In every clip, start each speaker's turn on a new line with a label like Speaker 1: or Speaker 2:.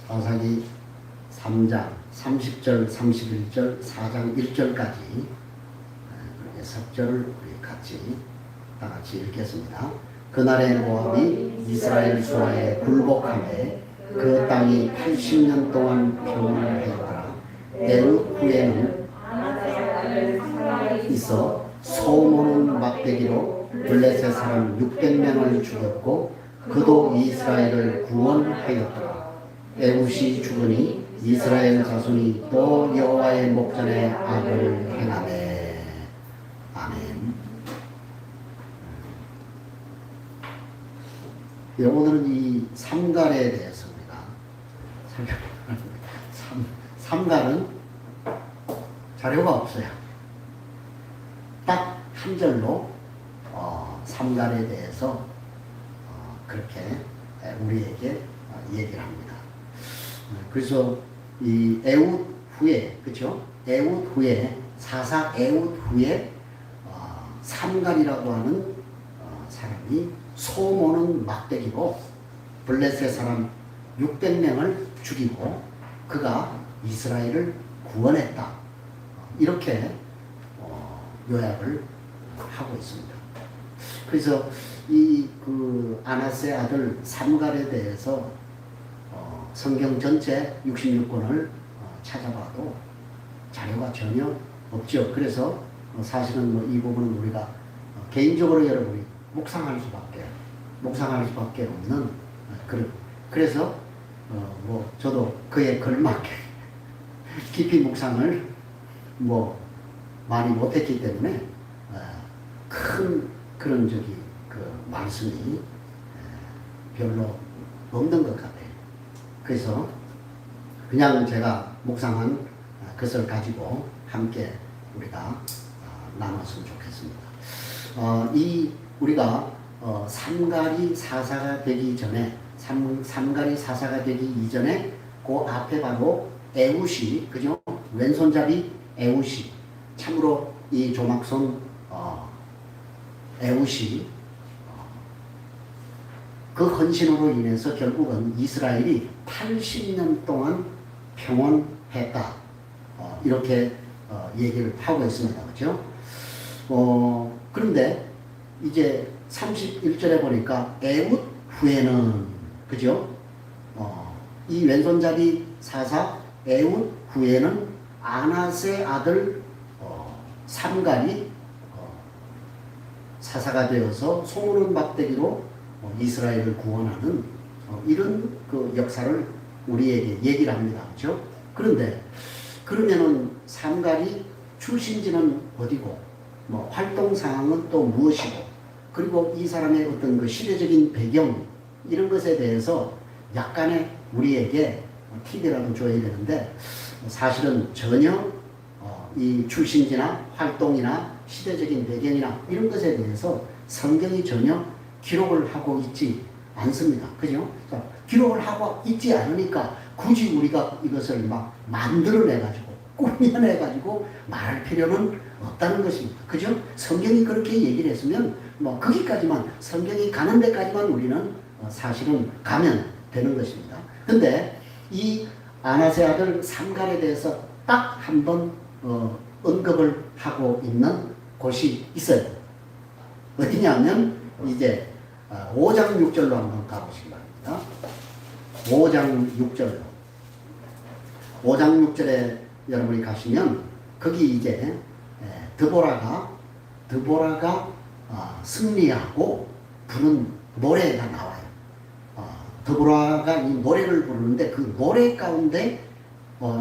Speaker 1: 사사기 3장 30절, 31절, 4장 1절까지 그렇게 석절을 우리 같이 다 같이 읽겠습니다. 그날에 모압이 이스라엘 수하에 굴복하매 그 땅이 80년 동안 평안하였더라. 에훗 후에는 있어 소모는 막대기로 블레셋 사람 600명을 죽였고 그도 이스라엘을 구원하였더라. 에훗이 죽으니 이스라엘 자손이 또 여호와의 목전에 악을 행하매. 아멘. 오늘은 이 삼갈에 대해서 우리가 살펴보겠습니다. 삼갈은 자료가 없어요. 딱 한 절로 삼갈에 대해서 그렇게 우리에게 얘기를 합니다. 그래서 이 에훗 후에, 그렇죠? 에훗 후에, 사사 에훗 후에 삼갈이라고 하는 사람이 소모는 막대기로 블레셋 사람 600명을 죽이고 그가 이스라엘을 구원했다. 이렇게 요약을 하고 있습니다. 그래서 이 아나스의 아들 삼갈에 대해서 성경 전체 66권을 찾아봐도 자료가 전혀 없죠. 그래서 사실은 이 부분은 우리가 개인적으로 여러분이 묵상할 수밖에 없는 그래서 저도 그에 걸맞게 깊이 묵상을 많이 못했기 때문에 큰 그런 말씀이 별로 없는 것 같아요. 그래서 그냥 제가 묵상한 것을 가지고 함께 우리가 나눴으면 좋겠습니다. 우리가 삼갈이 사사가 되기 전에 삼갈이 사사가 되기 이전에 그 앞에 바로 에훗이, 그죠? 왼손잡이 에훗이, 참으로 이 조막손 에훗이 그 헌신으로 인해서 결국은 이스라엘이 80년 동안 평온했다. 이렇게 얘기를 하고 있습니다. 그렇죠? 그런데 이제 31절에 보니까 에훗 후에는, 그죠? 이 왼손잡이 사사 에훗 후에는 아낫의 아들 삼갈이 사사가 되어서 소모는 막대기로 이스라엘을 구원하는 이런 역사를 우리에게 얘기를 합니다. 그렇죠? 그런데 그러면은 삼갈이 출신지는 어디고 활동 상황은 또 무엇이고 그리고 이 사람의 어떤 시대적인 배경 이런 것에 대해서 약간의 우리에게 팁이라도 줘야 되는데 사실은 전혀 이 출신지나 활동이나 시대적인 배경이나 이런 것에 대해서 성경이 전혀 기록을 하고 있지 않습니다. 그죠? 기록을 하고 있지 않으니까 굳이 우리가 이것을 막 만들어내가지고 꾸며내가지고 말할 필요는 없다는 것입니다. 그죠? 성경이 그렇게 얘기를 했으면 거기까지만 성경이 가는 데까지만 우리는 사실은 가면 되는 것입니다. 근데 이 아낫의 아들 삼갈에 대해서 딱 한 번 언급을 하고 있는 곳이 있어요. 어디냐면 이제 5장 6절로 한번 가보시기 바랍니다. 5장 6절로. 5장 6절에 여러분이 가시면 거기 이제 드보라가 승리하고 부른 노래가 나와요. 드보라가 이 노래를 부르는데 그 노래 가운데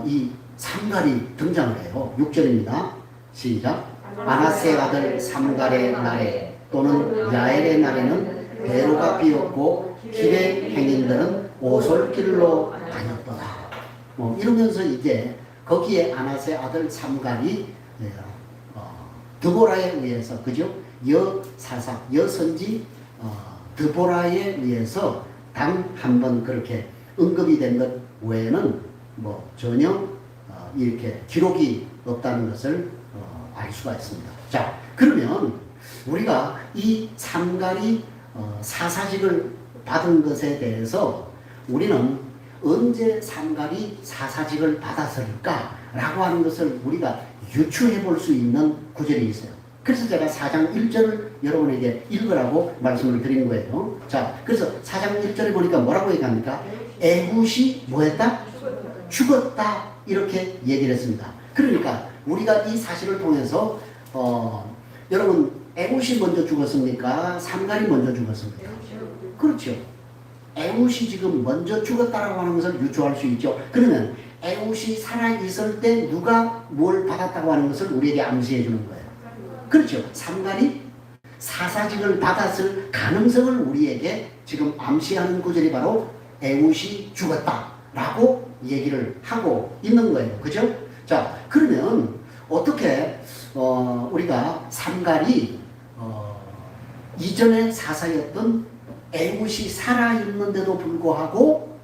Speaker 1: 이 삼갈이 등장을 해요. 6절입니다. 시작. 아낫의 아들 삼갈의 날에 또는 야엘의 날에는 배로가 비었고 길의 행인들은 오솔길로 다녔더라. 이러면서 이제 거기에 아낫의 아들 삼갈이 드보라에 의해서, 그죠? 여사사, 여선지 드보라에 의해서 단 한 번 그렇게 언급이 된 것 외에는 전혀 이렇게 기록이 없다는 것을 알 수가 있습니다. 자, 그러면 우리가 이 삼갈이 사사직을 받은 것에 대해서 우리는 언제 삼갈이 사사직을 받았을까라고 하는 것을 우리가 유추해 볼 수 있는 구절이 있어요. 그래서 제가 4장 1절을 여러분에게 읽으라고 말씀을 드린 거예요. 자, 그래서 4장 1절에 보니까 뭐라고 얘기합니까? 에훗이 뭐했다? 죽었다. 이렇게 얘기를 했습니다. 그러니까 우리가 이 사실을 통해서 여러분 에훗이 먼저 죽었습니까? 삼갈이 먼저 죽었습니까? 그렇죠. 에훗이 지금 먼저 죽었다라고 하는 것을 유추할 수 있죠. 그러면 에훗이 살아있을 때 누가 뭘 받았다고 하는 것을 우리에게 암시해 주는 거예요. 그렇죠. 삼갈이 사사직을 받았을 가능성을 우리에게 지금 암시하는 구절이 바로 에훗이 죽었다라고 얘기를 하고 있는 거예요. 그죠? 자, 그러면 어떻게 우리가 삼갈이 이전에 사사였던 에훗이 살아있는데도 불구하고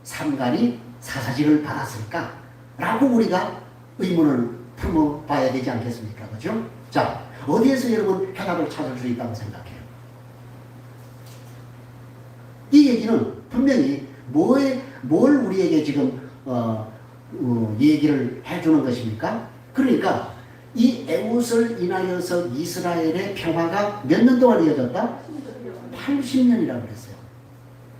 Speaker 1: 삼갈이 사사직을 받았을까라고 우리가 의문을 품어봐야 되지 않겠습니까? 그죠? 자, 어디에서 여러분 해답을 찾을 수 있다고 생각해요? 이 얘기는 분명히 뭘 우리에게 지금 얘기를 해주는 것입니까? 그러니까 이 에훗을 인하여서 이스라엘의 평화가 몇 년 동안 이어졌다? 80년이라고 그랬어요.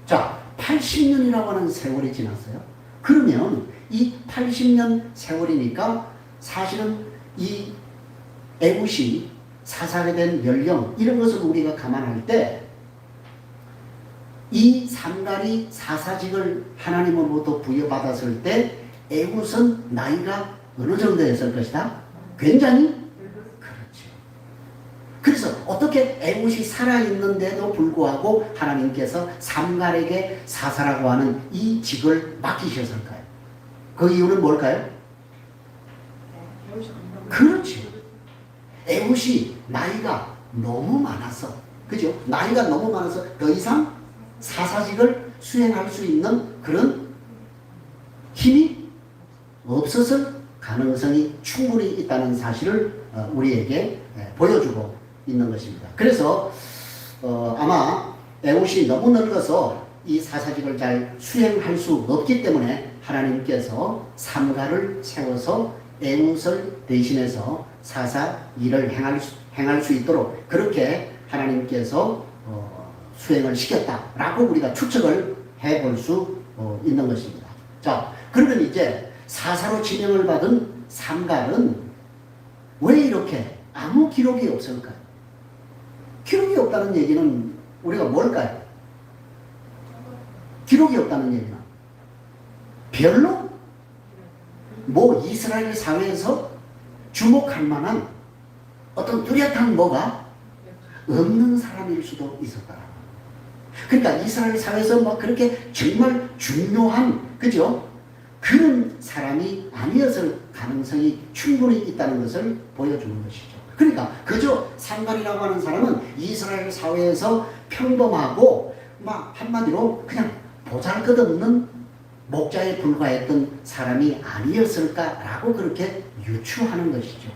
Speaker 1: 자, 80년이라고 하는 세월이 지났어요. 그러면 이 80년 세월이니까 사실은 이 에훗이 사사게 된 연령 이런 것을 우리가 감안할 때 이 삼갈이 사사직을 하나님으로부터 부여받았을 때 에훗은 나이가 어느 정도였을 것이다? 굉장히 그렇죠. 그래서 어떻게 에훗이 살아있는데도 불구하고 하나님께서 삼갈에게 사사라고 하는 이 직을 맡기셨을까요? 그 이유는 뭘까요? 그렇죠. 에훗이 나이가 너무 많았어. 그죠? 나이가 너무 많아서 더 이상 사사직을 수행할 수 있는 그런 힘이 없었을 가능성이 충분히 있다는 사실을 우리에게 보여주고 있는 것입니다. 그래서 아마 에훗이 너무 늙어서 이 사사직을 잘 수행할 수 없기 때문에 하나님께서 삼갈을 세워서 에훗을 대신해서 사사 일을 행할 수 있도록 그렇게 하나님께서 수행을 시켰다라고 우리가 추측을 해볼 수 있는 것입니다. 자, 그러면 이제 사사로 지명을 받은 삼갈은 왜 이렇게 아무 기록이 없을까요? 기록이 없다는 얘기는 우리가 뭘까요? 기록이 없다는 얘기는 별로 뭐 이스라엘 사회에서 주목할 만한 어떤 뚜렷한 뭐가 없는 사람일 수도 있었다. 그러니까 이스라엘 사회에서 뭐 그렇게 정말 중요한 그죠? 그런 사람이 아니었을 가능성이 충분히 있다는 것을 보여주는 것이죠. 그러니까 그저 삼갈이라고 하는 사람은 이스라엘 사회에서 평범하고 막 한마디로 그냥 보잘것없는 목자에 불과했던 사람이 아니었을까라고 그렇게 유추하는 것이죠.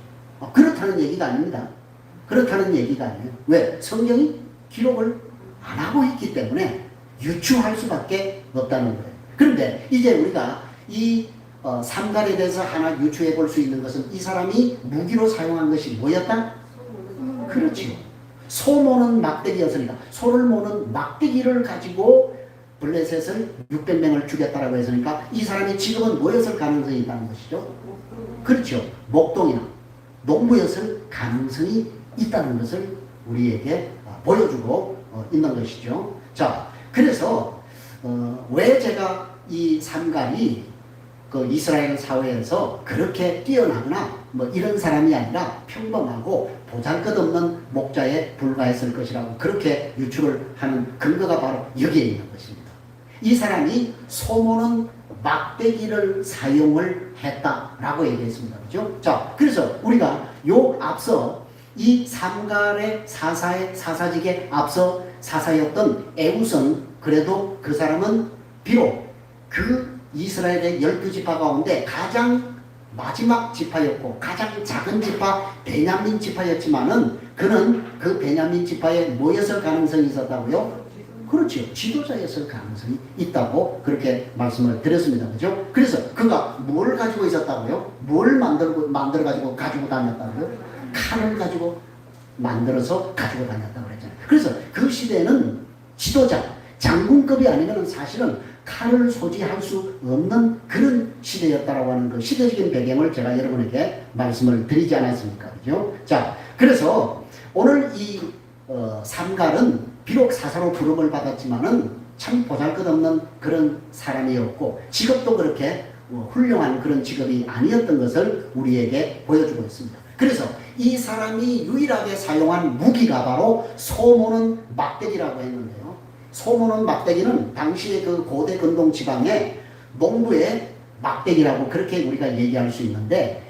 Speaker 1: 그렇다는 얘기가 아닙니다. 그렇다는 얘기가 아니에요. 왜? 성경이 기록을 안 하고 있기 때문에 유추할 수밖에 없다는 거예요. 그런데 이제 우리가 이 삼갈에 대해서 하나 유추해 볼 수 있는 것은 이 사람이 무기로 사용한 것이 뭐였다? 그렇지요. 소 모는 막대기였으니까 소를 모는 막대기를 가지고 블레셋을 600명을 죽였다라고 했으니까 이 사람의 직업은 뭐였을 가능성이 있다는 것이죠. 그렇죠. 목동이나 농부였을 가능성이 있다는 것을 우리에게 보여주고 있는 것이죠. 자, 그래서 왜 제가 이 삼갈이 그 이스라엘 사회에서 그렇게 뛰어나거나 뭐 이런 사람이 아니라 평범하고 보잘것없는 목자에 불과했을 것이라고 그렇게 유추를 하는 근거가 바로 여기에 있는 것입니다. 이 사람이 소모는 막대기를 사용을 했다라고 얘기했습니다. 그죠? 자, 그래서 우리가 요 앞서 이 삼갈의 사사직에 앞서 사사였던 에훗은 그래도 그 사람은 비록 그 이스라엘의 12지파 가운데 가장 마지막 지파였고 가장 작은 지파 베냐민 지파였지만은 그는 그 베냐민 지파에 뭐였을 가능성이 있었다고요? 그렇죠. 지도자였을 가능성이 있다고 그렇게 말씀을 드렸습니다. 그죠? 그래서 그가 뭘 가지고 있었다고요? 뭘 만들어가지고 가지고 다녔다고요? 칼을 가지고 만들어서 가지고 다녔다고 그랬잖아요. 그래서 그 시대에는 지도자, 장군급이 아니면 사실은 칼을 소지할 수 없는 그런 시대였다라고 하는 그 시대적인 배경을 제가 여러분에게 말씀을 드리지 않았습니까? 그죠? 자, 그래서 오늘 이 삼갈은 비록 사사로 부름을 받았지만은 참 보잘것없는 그런 사람이었고 직업도 그렇게 훌륭한 그런 직업이 아니었던 것을 우리에게 보여주고 있습니다. 그래서 이 사람이 유일하게 사용한 무기가 바로 소모는 막대기라고 했는데요. 소모는 막대기는 당시의 그 고대 근동 지방의 농부의 막대기라고 그렇게 우리가 얘기할 수 있는데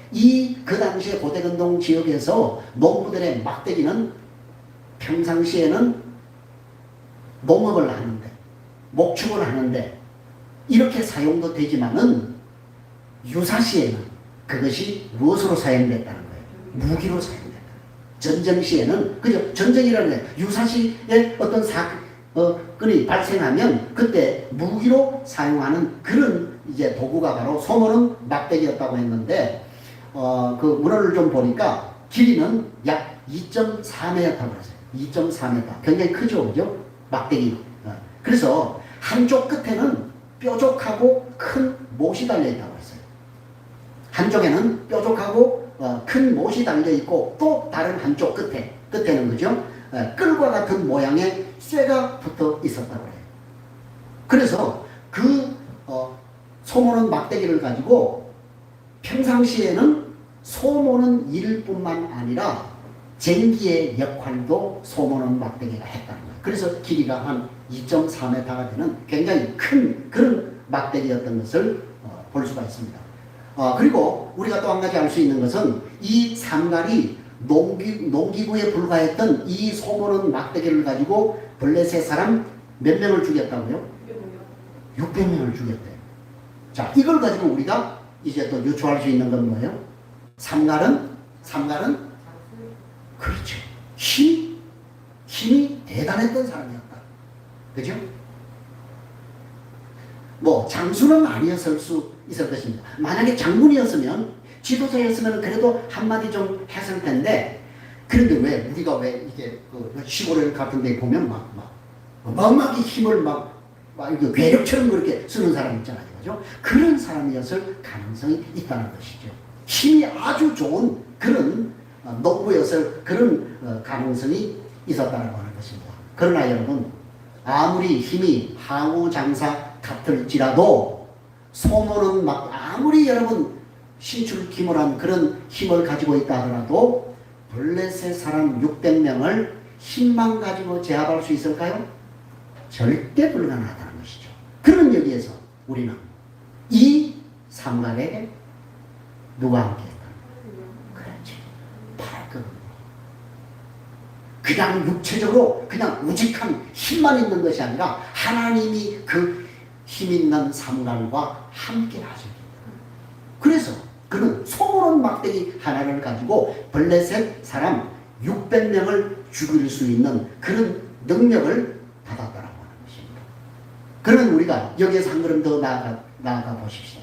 Speaker 1: 그 당시의 고대 근동 지역에서 농부들의 막대기는 평상시에는 농업을 하는데 목축을 하는데 이렇게 사용도 되지만은 유사시에는 그것이 무엇으로 사용됐다는 거예요? 무기로 사용됐다. 전쟁 시에는 그죠? 전쟁이라는 게 유사시에 어떤 사건이 발생하면 그때 무기로 사용하는 그런 이제 도구가 바로 소모는 막대기였다고 했는데 그 문헌을 좀 보니까 길이는 약 2.4m라고 그랬어요. 2.4m. 굉장히 크죠, 그죠? 막대기. 그래서 한쪽 끝에는 뾰족하고 큰 못이 달려 있다고 했어요. 한쪽에는 뾰족하고 큰 못이 달려 있고 또 다른 한쪽 끝에는 그죠? 끌과 같은 모양의 쇠가 붙어 있었다고 해요. 그래서 그 소모는 막대기를 가지고 평상시에는 소모는 일뿐만 아니라 쟁기의 역할도 소모는 막대기가 했다는 거예요. 그래서 길이가 한 2.4m가 되는 굉장히 큰 그런 막대기였던 것을 볼 수가 있습니다. 그리고 우리가 또 한 가지 알 수 있는 것은 이 삼갈이 농기구에 불과했던 이 소모는 막대기를 가지고 블레셋 사람 몇 명을 죽였다고요? 600명을 죽였대요. 자, 이걸 가지고 우리가 이제 또 유추할 수 있는 건 뭐예요? 삼갈은 그렇죠. 힘이 대단했던 사람이었다. 그죠? 뭐 장수는 아니었을 수 있을 것입니다. 만약에 장군이었으면 지도자였으면 그래도 한마디 좀 했을 텐데 그런데 왜 우리가 왜 이게 그 시골 같은 데 보면 막막이 힘을 막 이렇게 괴력처럼 그렇게 쓰는 사람 있잖아요. 그죠? 그런 사람이었을 가능성이 있다는 것이죠. 힘이 아주 좋은 그런 농부였을 그런 가능성이 있었다고 하는 것입니다. 그러나 여러분 아무리 힘이 항우장사 같을지라도 소모는 막 아무리 여러분 신출귀몰한 그런 힘을 가지고 있다 하더라도 블레셋 사람 600명을 힘만 가지고 제압할 수 있을까요? 절대 불가능하다는 것이죠. 그런 여기에서 우리는 이 삼갈에게 누가 함께 그냥 육체적으로 그냥 우직한 힘만 있는 것이 아니라 하나님이 그 힘 있는 삼갈과 함께 하셨기 때문에 그래서 그는 소모는 막대기 하나를 가지고 블레셋 사람 600명을 죽일 수 있는 그런 능력을 받았다라고 하는 것입니다. 그러면 우리가 여기에서 한 걸음 더 나아가 보십시오.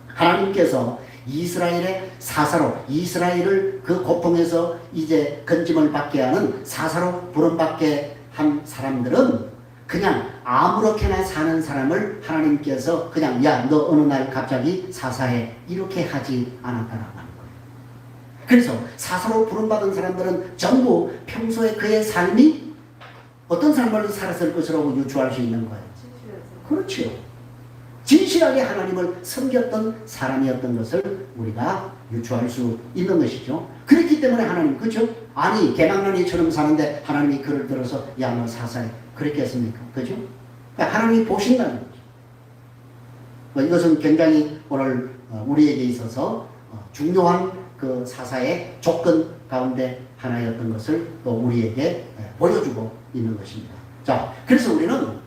Speaker 1: 하나님께서 이스라엘의 사사로 이스라엘을 그 고통에서 이제 건짐을 받게 하는 사사로 부름받게 한 사람들은 그냥 아무렇게나 사는 사람을 하나님께서 그냥 야 너 어느 날 갑자기 사사해 이렇게 하지 않았다라고 하는 거예요. 그래서 사사로 부름받은 사람들은 전부 평소에 그의 삶이 어떤 삶을 살았을 것이라고 유추할 수 있는 거예요. 그렇죠. 진실하게 하나님을 섬겼던 사람이었던 것을 우리가 유추할 수 있는 것이죠. 그렇기 때문에 하나님, 그렇죠? 아니 개망난이처럼 사는데 하나님이 그를 들어서 야 너 사사해 그렇게 했습니까? 그렇죠? 그러니까 하나님이 보신다는 거죠. 이것은 굉장히 오늘 우리에게 있어서 중요한 그 사사의 조건 가운데 하나였던 것을 또 우리에게 보여주고 있는 것입니다. 자, 그래서 우리는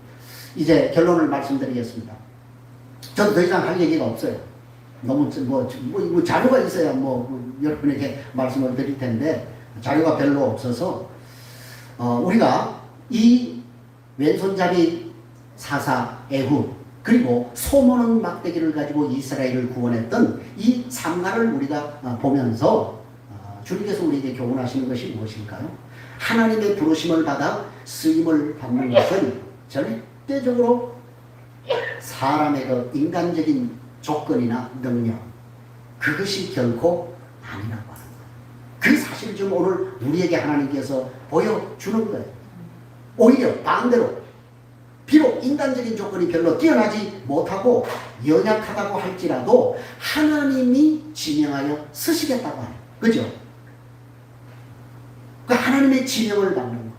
Speaker 1: 이제 결론을 말씀드리겠습니다. 저는 더 이상 할 얘기가 없어요. 너무 뭐 자료가 있어야 여러분에게 말씀을 드릴 텐데 자료가 별로 없어서 우리가 이 왼손잡이 사사 에훗, 그리고 소모는 막대기를 가지고 이스라엘을 구원했던 이 삼가를 우리가 보면서 주님께서 우리에게 교훈하시는 것이 무엇일까요? 하나님의 부르심을 받아 쓰임을 받는 것은 절대적으로 사람의 그 인간적인 조건이나 능력, 그것이 결코 아니라고 하는 거예요. 그 사실을 좀 오늘 우리에게 하나님께서 보여주는 거예요. 오히려 반대로 비록 인간적인 조건이 별로 뛰어나지 못하고 연약하다고 할지라도 하나님이 지명하여 쓰시겠다고 하는, 그죠? 그 하나님의 지명을 받는 거.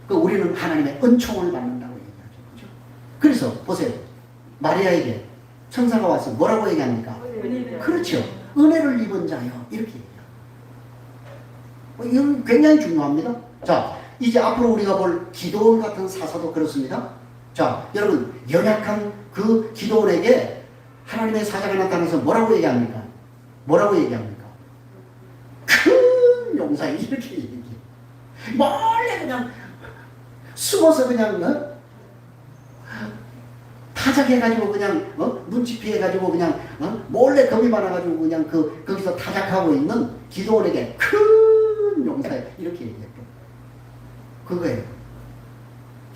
Speaker 1: 그 우리는 하나님의 은총을 받는다고 얘기하죠. 그죠? 그래서 보세요. 마리아에게 천사가 와서 뭐라고 얘기합니까? 그렇죠. 은혜를 입은 자요. 이렇게 얘기해요. 이건 굉장히 중요합니다. 자, 이제 앞으로 우리가 볼 기도원 같은 사사도 그렇습니다. 자, 여러분, 연약한 그 기도원에게 하나님의 사자가 나타나서 뭐라고 얘기합니까? 뭐라고 얘기합니까? 큰 용사에 이렇게 얘기해. 몰래 그냥 숨어서 그냥 타작해가지고 그냥 눈치 피해가지고 그냥 몰래 겁이 많아가지고 그냥 거기서 타작하고 있는 기도원에게 큰 용사에 이렇게 얘기했고, 그거예요.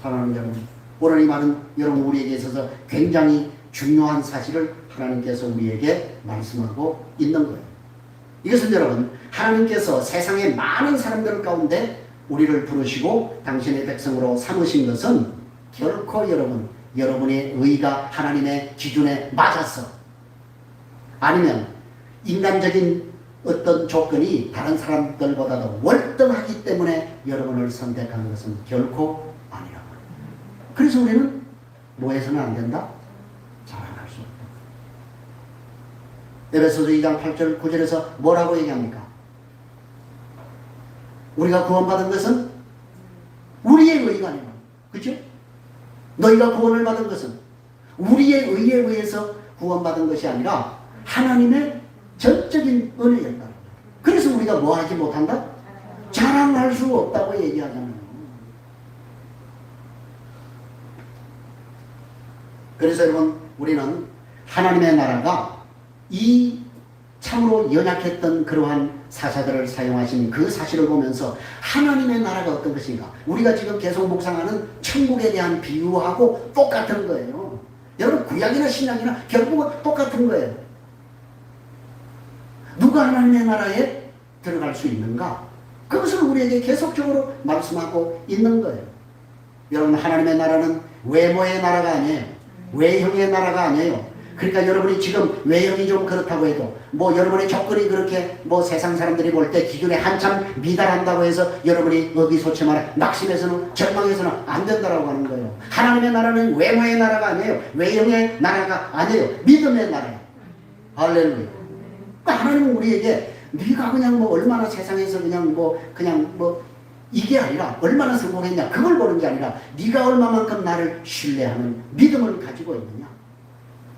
Speaker 1: 사랑하는 여러분, 오늘 이 말은 여러분 우리에게 있어서 굉장히 중요한 사실을 하나님께서 우리에게 말씀하고 있는 거예요. 이것은 여러분, 하나님께서 세상의 많은 사람들 가운데 우리를 부르시고 당신의 백성으로 삼으신 것은 결코 여러분의 의가 하나님의 기준에 맞았어, 아니면 인간적인 어떤 조건이 다른 사람들보다도 월등하기 때문에 여러분을 선택한 것은 결코 아니라고. 그래서 우리는 뭐 해서는 안 된다? 자랑할 수 없다. 에베소서 2장 8절 9절에서 뭐라고 얘기합니까? 우리가 구원받은 것은 우리의 의가 아니라, 그렇죠? 너희가 구원을 받은 것은 우리의 의에 의해서 구원받은 것이 아니라 하나님의 전적인 은혜였다. 그래서 우리가 뭐 하지 못한다? 자랑할 수 없다고 얘기하잖아요. 그래서 여러분, 우리는 하나님의 나라가 이 참으로 연약했던 그러한 사사들을 사용하신 그 사실을 보면서 하나님의 나라가 어떤 것인가, 우리가 지금 계속 묵상하는 천국에 대한 비유하고 똑같은 거예요. 여러분, 구약이나 신약이나 결국은 똑같은 거예요. 누가 하나님의 나라에 들어갈 수 있는가? 그것을 우리에게 계속적으로 말씀하고 있는 거예요. 여러분, 하나님의 나라는 외모의 나라가 아니에요. 외형의 나라가 아니에요. 그러니까 여러분이 지금 외형이 좀 그렇다고 해도 뭐 여러분의 조건이 그렇게 뭐 세상 사람들이 볼 때 기준에 한참 미달한다고 해서 여러분이 의기소침하라, 낙심해서는 절망해서는 안 된다라고 하는 거예요. 하나님의 나라는 외모의 나라가 아니에요. 외형의 나라가 아니에요. 믿음의 나라예요. 할렐루야. 하나님은 우리에게 네가 그냥 뭐 얼마나 세상에서 그냥 뭐 이게 아니라 얼마나 성공했냐 그걸 보는 게 아니라 네가 얼마만큼 나를 신뢰하는 믿음을 가지고 있느냐,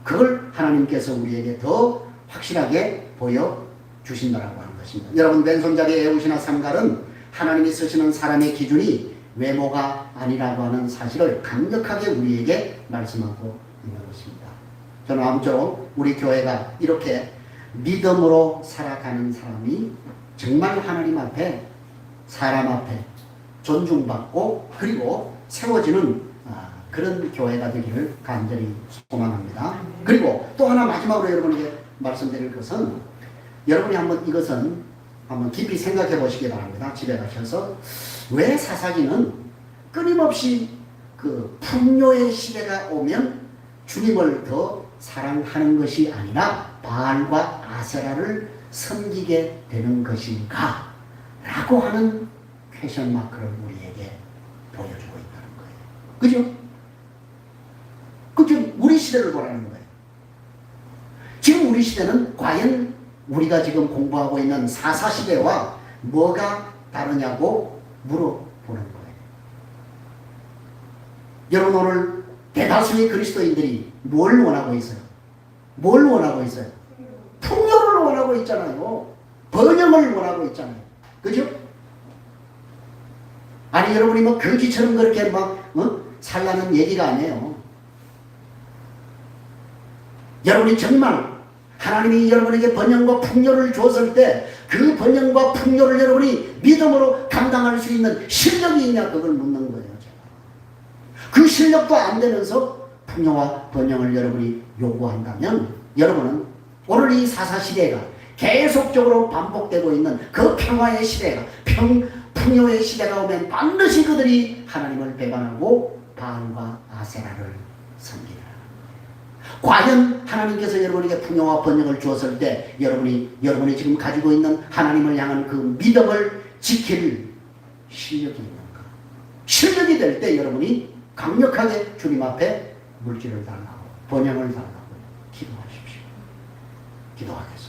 Speaker 1: 그걸 하나님께서 우리에게 더 확실하게 보여주신다라고 하는 것입니다. 여러분, 왼손잡이 에훗이나 삼갈은 하나님이 쓰시는 사람의 기준이 외모가 아니라고 하는 사실을 강력하게 우리에게 말씀하고 있는 것입니다. 저는 아무쪼록 우리 교회가 이렇게 믿음으로 살아가는 사람이 정말 하나님 앞에, 사람 앞에 존중받고 그리고 세워지는 그런 교회가 되기를 간절히 소망합니다. 그리고 또 하나 마지막으로 여러분에게 말씀드릴 것은, 여러분이 한번 이것은 한번 깊이 생각해 보시기 바랍니다. 집에 가셔서 왜 사사기는 끊임없이 그 풍요의 시대가 오면 주님을 더 사랑하는 것이 아니라 바알과 아세라를 섬기게 되는 것인가 라고 하는 퀘션 마크를 우리에게 보여주고 있다는 거예요. 그죠? 그죠? 우리 시대를 보라는 거예요. 지금 우리 시대는 과연 우리가 지금 공부하고 있는 사사시대와 뭐가 다르냐고 물어보는 거예요. 여러분, 오늘 대다수의 그리스도인들이 뭘 원하고 있어요? 뭘 원하고 있어요? 풍요를 원하고 있잖아요. 번영을 원하고 있잖아요. 그죠? 아니 여러분이 뭐 거지처럼 그렇게 막 살라는 얘기가 아니에요. 여러분이 정말 하나님이 여러분에게 번영과 풍요를 줬을 때 그 번영과 풍요를 여러분이 믿음으로 감당할 수 있는 실력이 있냐 그걸 묻는 거예요. 제가. 그 실력도 안 되면서 풍요와 번영을 여러분이 요구한다면 여러분은 오늘 이 사사시대가 계속적으로 반복되고 있는 그 평화의 시대가 풍요의 시대가 오면 반드시 그들이 하나님을 배반하고 바알과 아세라를 섬기라. 과연 하나님께서 여러분에게 풍요와 번영을 주었을 때 여러분이 지금 가지고 있는 하나님을 향한 그 믿음을 지킬 실력이 있는가? 실력이 될 때 여러분이 강력하게 주님 앞에 물질을 달라고 번영을 달라고 기도하십시오. 기도하겠습니다.